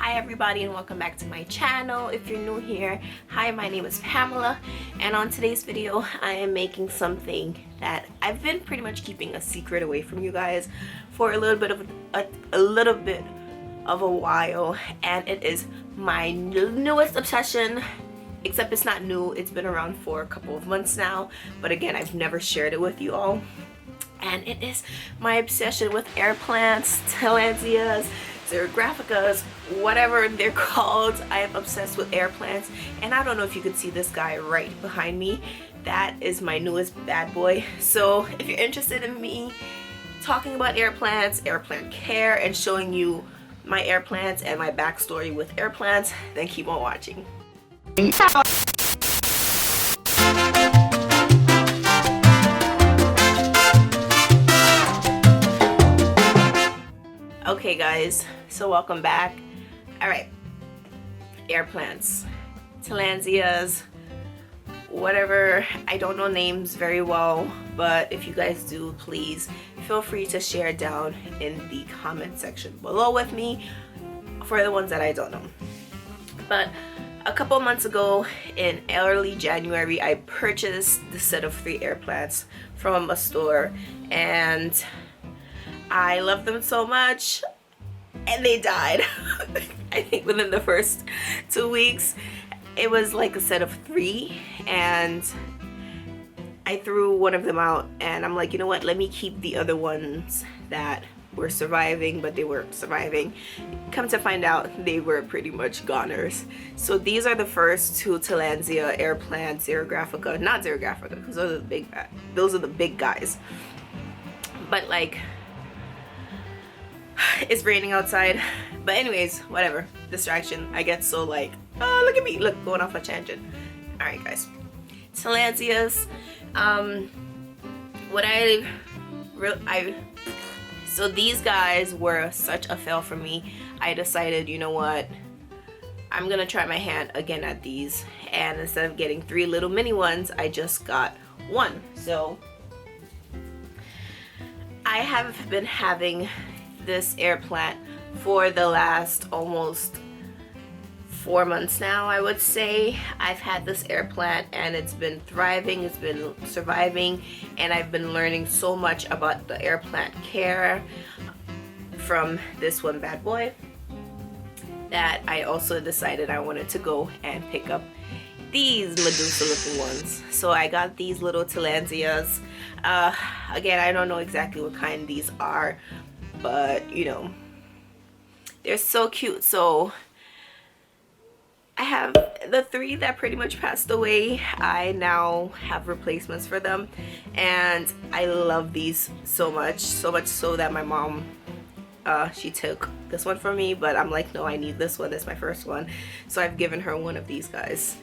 Hi everybody and welcome back to my channel. If you're new here, hi, my name is Pamela, and on today's video I am making something that I've been pretty much keeping a secret away from you guys for a little bit of a while, and it is my newest obsession, except it's not new. It's been around for a couple of months now, but again, I've never shared it with you all. And it is my obsession with air plants, Tillandsias, xerographicas, whatever they're called. I am obsessed with air plants, and I don't know if you can see this guy right behind me. That is my newest bad boy. So if you're interested in me talking about air plants, air plant care, and showing you my air plants and my backstory with air plants, then keep on watching. Okay guys, so welcome back. Alright, air plants, Tillandsias, whatever. I don't know names very well, but if you guys do, please feel free to share down in the comment section below with me for the ones that I don't know. But a couple months ago in early January, I purchased the set of 3 air plants from a store, and I love them so much, and they died. I think within the first 2 weeks. It was like a set of 3, and I threw one of them out, and I'm like, you know what, let me keep the other ones that were surviving, but they weren't surviving. Come to find out, they were pretty much goners. So these are the first 2 Tillandsia air plants, xerographica, not xerographica, because those are the big guys. But like, it's raining outside, but anyways, whatever, distraction. I get so like, oh, look at me, look, going off a tangent. All right guys, Tillandsias, so these guys were such a fail for me. I decided, you know what, I'm gonna try my hand again at these, and instead of getting 3 little mini ones, I just got 1. So I have been having this air plant for the last almost 4 months now, I would say. I've had this air plant and it's been thriving, it's been surviving, and I've been learning so much about the air plant care from this one bad boy that I also decided I wanted to go and pick up these Medusa looking ones. So I got these little Tillandsias. Again, I don't know exactly what kind these are, but you know, they're so cute. So I have the 3 that pretty much passed away. I now have replacements for them, and I love these so much so that my mom, she took this one from me, but I'm like, no, I need this one. This is my first one, so I've given her one of these guys.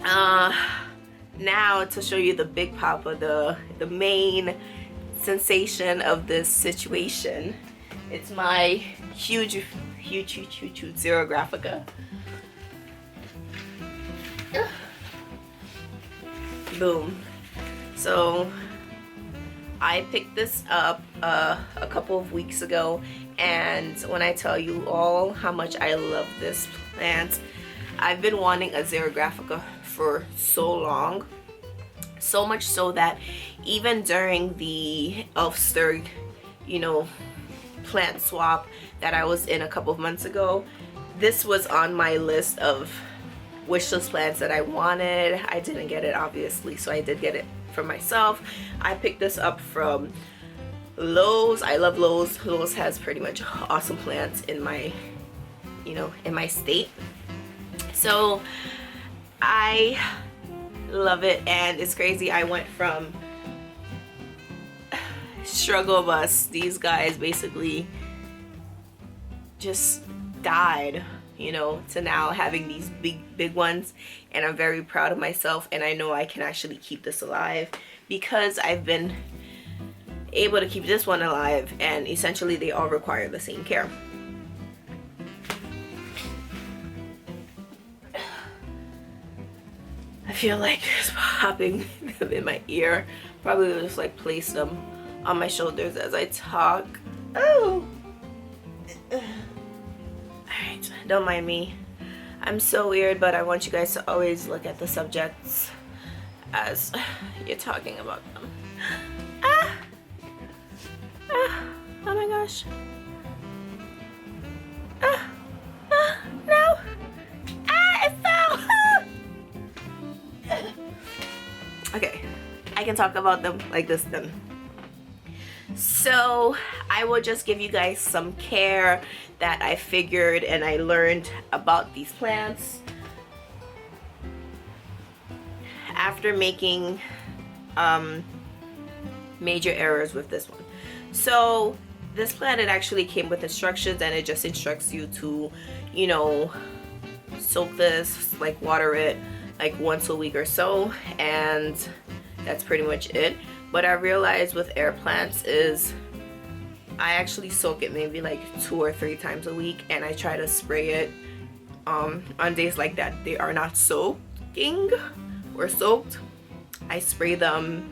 Now to show you the big papa, the main sensation of this situation. It's my huge xerographica. Boom. So I picked this up a couple of weeks ago, and when I tell you all how much I love this plant, I've been wanting a xerographica for so long. So much so that even during the Ulster, you know, plant swap that I was in a couple of months ago, this was on my list of wishlist plants that I wanted. I didn't get it, obviously, so I did get it for myself. I picked this up from Lowe's. I love Lowe's. Lowe's has pretty much awesome plants in my, you know, in my state. So I love it, and it's crazy. I went from struggle bus, these guys basically just died, you know, to now having these big ones, and I'm very proud of myself, and I know I can actually keep this alive because I've been able to keep this one alive, and essentially they all require the same care. I feel like it's popping in my ear. Probably just like place them on my shoulders as I talk. Oh! Alright. Don't mind me. I'm so weird, but I want you guys to always look at the subjects as you're talking about them. Ah! Ah! Oh my gosh. Ah! Ah! No! Ah! It fell! Okay, I can talk about them like this then. So I will just give you guys some care that I figured and I learned about these plants after making major errors with this one. So this plant, it actually came with instructions, and it just instructs you to, you know, soak this, like water it like once a week or so, and that's pretty much it. What I realized with air plants is I actually soak it maybe like 2 or 3 times a week, and I try to spray it on days like that they are not soaking or soaked. I spray them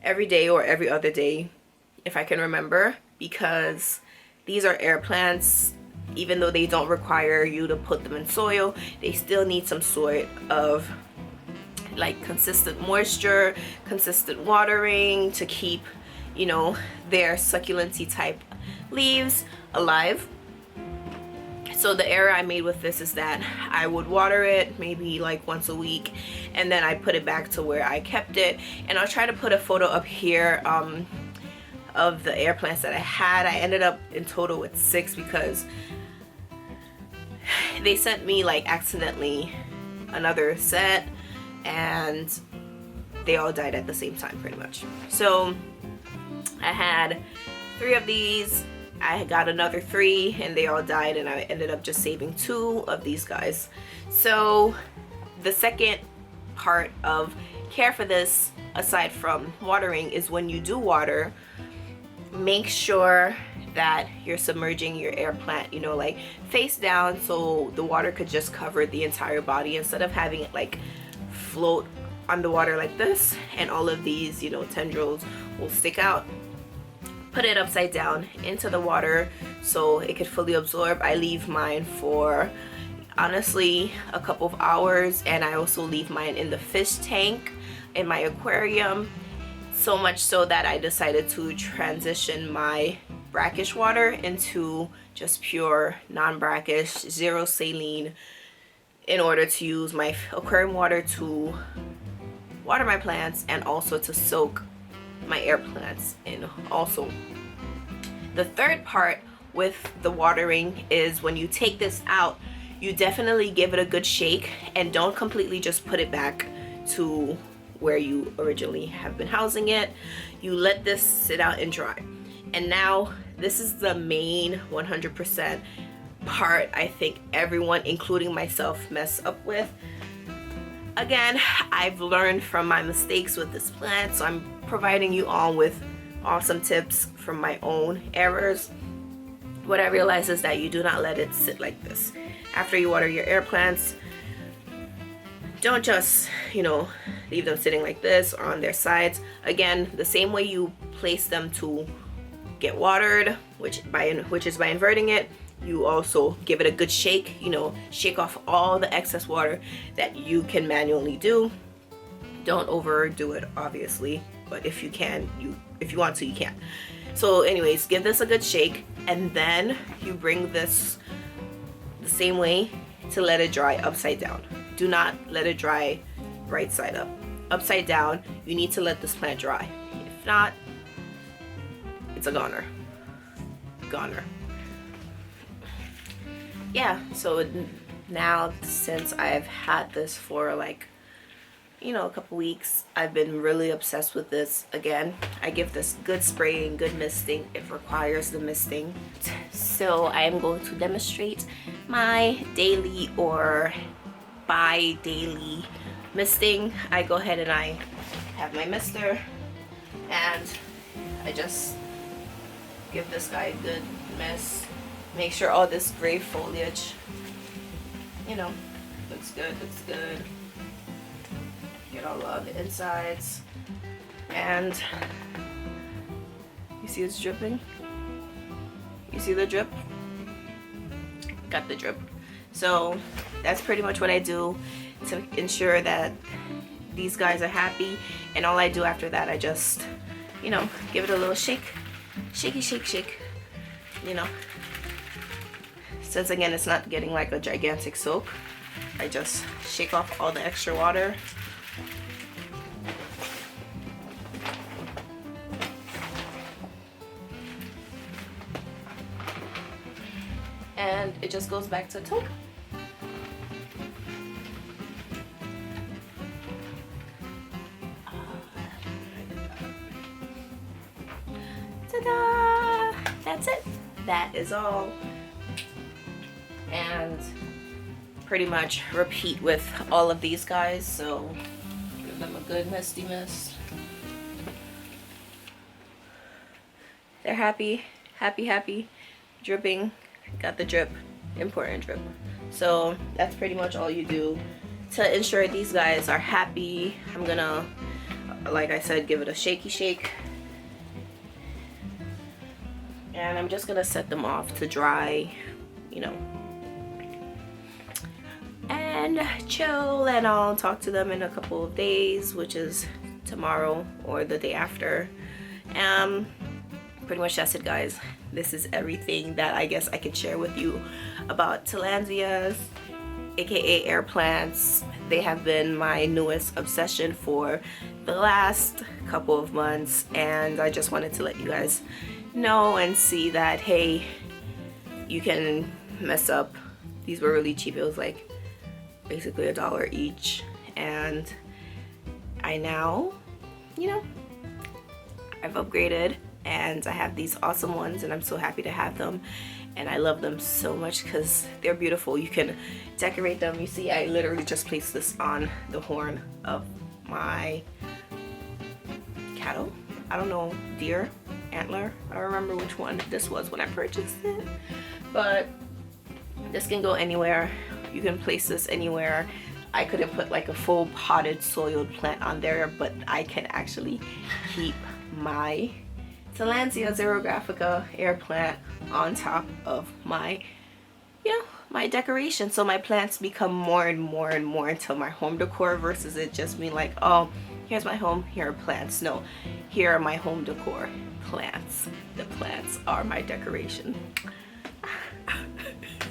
every day or every other day if I can remember, because these are air plants. Even though they don't require you to put them in soil, they still need some sort of like consistent moisture, consistent watering to keep, you know, their succulency type leaves alive. So the error I made with this is that I would water it maybe like once a week, and then I put it back to where I kept it. And I'll try to put a photo up here of the air plants that I had. I ended up in total with 6 because they sent me like accidentally another set, and they all died at the same time pretty much. So I had 3 of these, I got another 3, and they all died, and I ended up just saving 2 of these guys. So the second part of care for this, aside from watering, is when you do water, make sure that you're submerging your air plant, you know, like face down, so the water could just cover the entire body instead of having it like float on the water like this, and all of these, you know, tendrils will stick out. Put it upside down into the water so it could fully absorb. I leave mine for honestly a couple of hours, and I also leave mine in the fish tank in my aquarium, so much so that I decided to transition my brackish water into just pure non-brackish, zero saline, in order to use my aquarium water to water my plants and also to soak my air plants in also. The third part with the watering is when you take this out, you definitely give it a good shake, and don't completely just put it back to where you originally have been housing it. You let this sit out and dry. And now this is the main 100% part I think everyone, including myself, mess up with. Again, I've learned from my mistakes with this plant, so I'm providing you all with awesome tips from my own errors. What I realized is that you do not let it sit like this. After you water your air plants, don't just, you know, leave them sitting like this or on their sides. Again, the same way you place them to get watered, which is by inverting it, you also give it a good shake, you know, shake off all the excess water that you can manually do. Don't overdo it, obviously, but if you can, if you want to, you can. So anyways, give this a good shake, and then you bring this the same way to let it dry upside down. Do not let it dry right side up. Upside down, you need to let this plant dry. If not, it's a goner. Goner. Yeah, so now since I've had this for like, you know, a couple weeks, I've been really obsessed with this again. I give this good spraying, good misting. It requires the misting. So I am going to demonstrate my daily or bi-daily misting. I go ahead and I have my mister, and I just give this guy a good mist. Make sure all this gray foliage, you know, looks good, looks good. Get all of the insides, and you see it's dripping? You see the drip? got the drip. So that's pretty much what I do to ensure that these guys are happy. And all I do after that, I just, you know, give it a little shake, shake, you know. Since again, it's not getting like a gigantic soak, I just shake off all the extra water. And it just goes back to toke. Ta-da! That's it. That is all. And pretty much repeat with all of these guys. So give them a good misty mist. They're happy, happy, happy, dripping. Got the drip, important drip. So that's pretty much all you do to ensure these guys are happy. I'm gonna, like I said, give it a shaky shake. And I'm just gonna set them off to dry, you know, and chill. And I'll talk to them in a couple of days, which is tomorrow or the day after. Pretty much that's it, guys. This is everything that I guess I could share with you about Tillandsias, aka air plants. They have been my newest obsession for the last couple of months, and I just wanted to let you guys know and see that, hey, you can mess up. These were really cheap. It was like basically $1 each, and I now, you know, I've upgraded and I have these awesome ones, and I'm so happy to have them, and I love them so much because they're beautiful. You can decorate them. You see, I literally just placed this on the horn of my cattle. I don't know, deer, antler. I don't remember which one this was when I purchased it, but this can go anywhere. You can place this anywhere. I couldn't put like a full potted soiled plant on there, but I can actually keep my Tillandsia xerographica air plant on top of my, you know, my decoration. So my plants become more and more and more into my home decor versus it just being like, oh, here's my home, here are plants. No, here are my home decor plants. The plants are my decoration.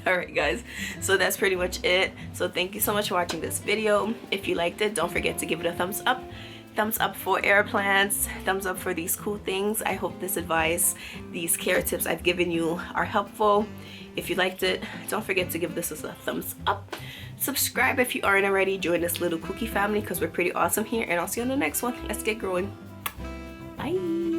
Alright guys, so that's pretty much it. So thank you so much for watching this video. If you liked it, don't forget to give it a thumbs up. Thumbs up for air plants, thumbs up for these cool things. I hope this advice, these care tips I've given you are helpful. If you liked it, don't forget to give this a thumbs up. Subscribe if you aren't already. Join this little cookie family because we're pretty awesome here, and I'll see you on the next one. Let's get growing. Bye.